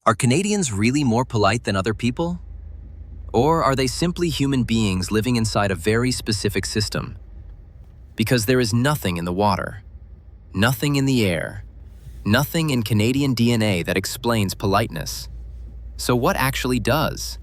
Are Canadians really more polite than other people? Or are they simply human beings living inside a very specific system? Because there is nothing in the water, nothing in the air, nothing in Canadian DNA that explains politeness. So what actually does?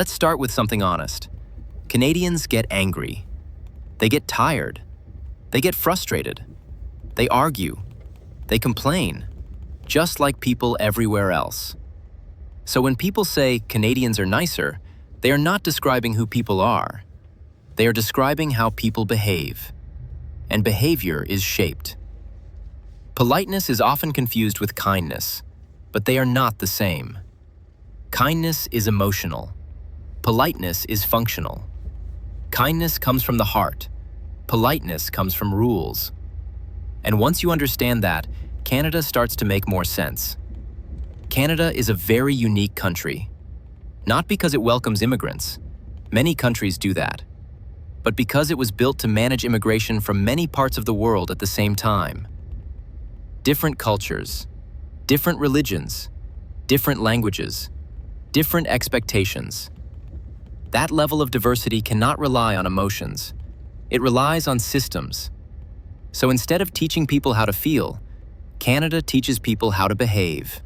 Let's start with something honest. Canadians get angry. They get tired. They get frustrated. They argue. They complain, just like people everywhere else. So when people say Canadians are nicer, they are not describing who people are. They are describing how people behave. And behavior is shaped. Politeness is often confused with kindness, but they are not the same. Kindness is emotional. Politeness is functional. Kindness comes from the heart. Politeness comes from rules. And once you understand that, Canada starts to make more sense. Canada is a very unique country. Not because it welcomes immigrants. Many countries do that. But because it was built to manage immigration from many parts of the world at the same time. Different cultures, different religions, different languages, different expectations. That level of diversity cannot rely on emotions. It relies on systems. So instead of teaching people how to feel, Canada teaches people how to behave.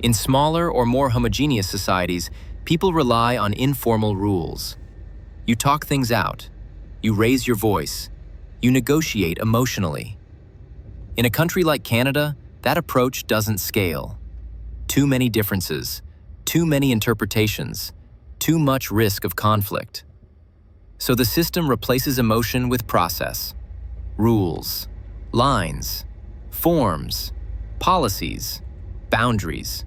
In smaller or more homogeneous societies, people rely on informal rules. You talk things out. You raise your voice. You negotiate emotionally. In a country like Canada, that approach doesn't scale. Too many differences, too many interpretations, too much risk of conflict. So the system replaces emotion with process. Rules, lines, forms, policies, boundaries.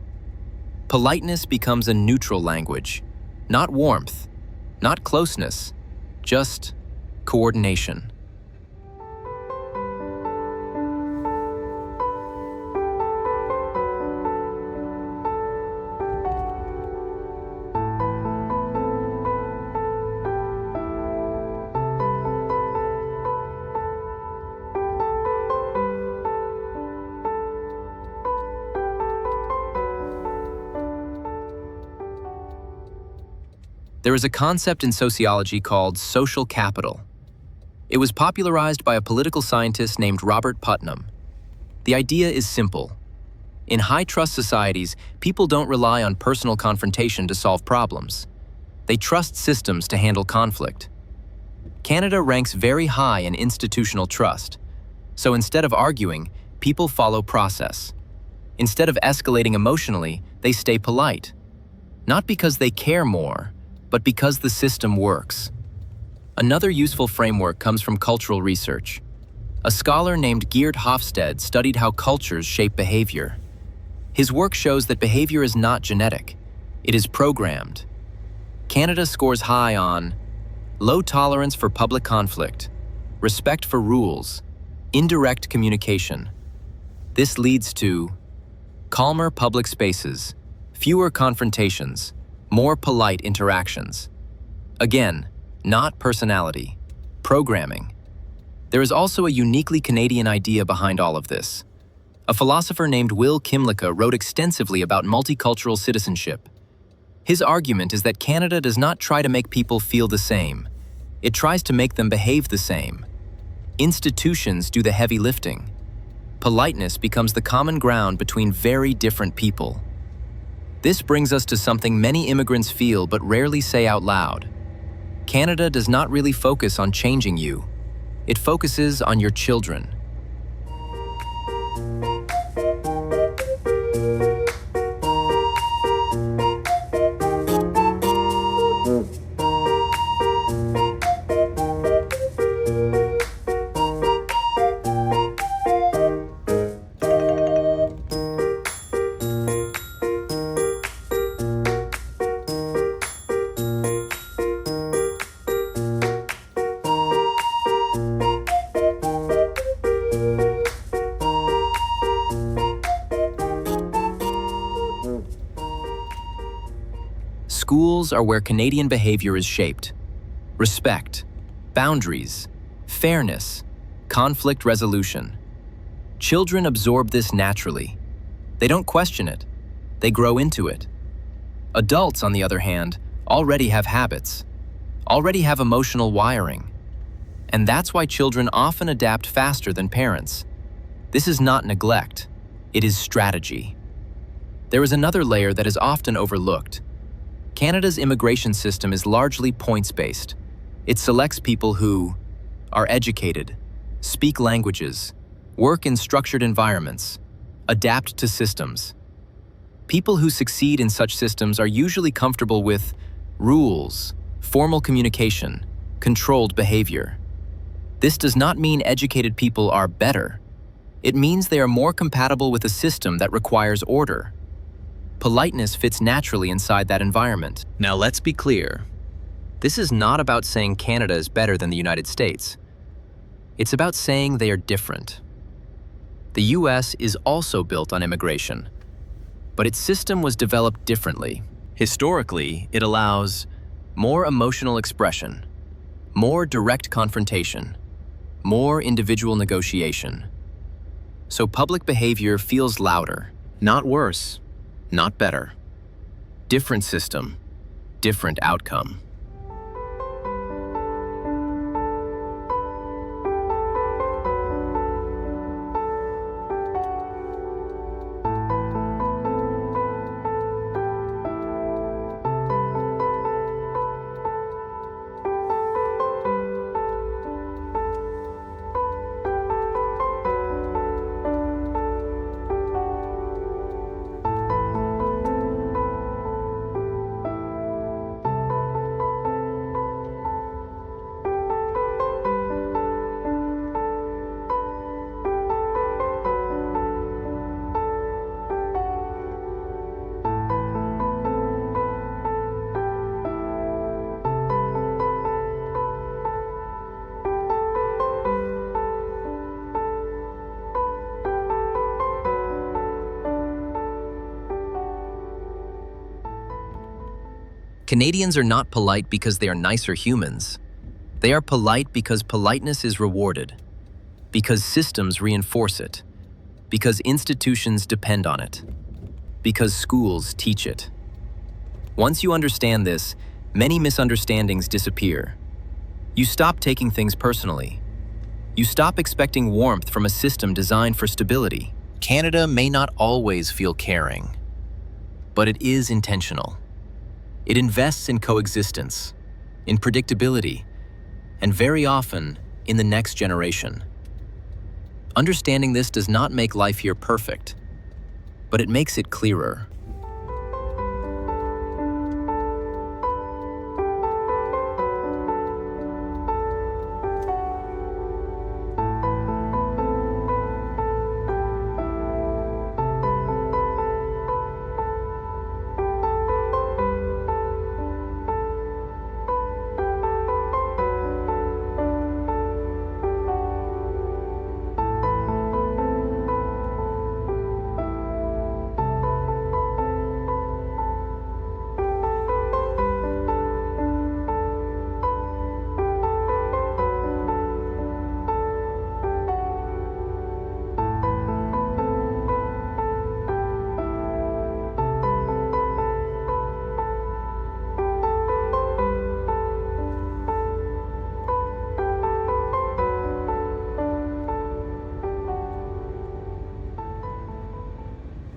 Politeness becomes a neutral language, not warmth, not closeness, just coordination. There is a concept in sociology called social capital. It was popularized by a political scientist named Robert Putnam. The idea is simple. In high-trust societies, people don't rely on personal confrontation to solve problems. They trust systems to handle conflict. Canada ranks very high in institutional trust. So instead of arguing, people follow process. Instead of escalating emotionally, they stay polite. Not because they care more, but because the system works. Another useful framework comes from cultural research. A scholar named Geert Hofstede studied how cultures shape behavior. His work shows that behavior is not genetic. It is programmed. Canada scores high on low tolerance for public conflict, respect for rules, indirect communication. This leads to calmer public spaces, fewer confrontations, more polite interactions. Again, not personality, programming. There is also a uniquely Canadian idea behind all of this. A philosopher named Will Kimlicka wrote extensively about multicultural citizenship. His argument is that Canada does not try to make people feel the same. It tries to make them behave the same. Institutions do the heavy lifting. Politeness becomes the common ground between very different people. This brings us to something many immigrants feel but rarely say out loud. Canada does not really focus on changing you. It focuses on your children. Schools are where Canadian behavior is shaped. Respect, boundaries, fairness, conflict resolution. Children absorb this naturally. They don't question it. They grow into it. Adults, on the other hand, already have habits, already have emotional wiring. And that's why children often adapt faster than parents. This is not neglect. It is strategy. There is another layer that is often overlooked. Canada's immigration system is largely points-based. It selects people who are educated, speak languages, work in structured environments, adapt to systems. People who succeed in such systems are usually comfortable with rules, formal communication, controlled behavior. This does not mean educated people are better. It means they are more compatible with a system that requires order. Politeness fits naturally inside that environment. Now let's be clear. This is not about saying Canada is better than the United States. It's about saying they are different. The US is also built on immigration, but its system was developed differently. Historically, it allows more emotional expression, more direct confrontation, more individual negotiation. So public behavior feels louder, not worse. Not better. Different system, different outcome. Canadians are not polite because they are nicer humans. They are polite because politeness is rewarded, because systems reinforce it, because institutions depend on it, because schools teach it. Once you understand this, many misunderstandings disappear. You stop taking things personally. You stop expecting warmth from a system designed for stability. Canada may not always feel caring, but it is intentional. It invests in coexistence, in predictability, and very often in the next generation. Understanding this does not make life here perfect, but it makes it clearer.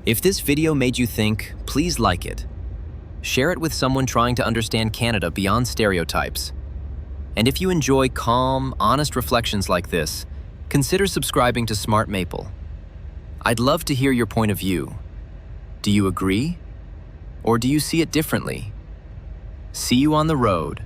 If this video made you think, please like it. Share it with someone trying to understand Canada beyond stereotypes. And if you enjoy calm, honest reflections like this, consider subscribing to Smart Maple. I'd love to hear your point of view. Do you agree? Or do you see it differently? See you on the road.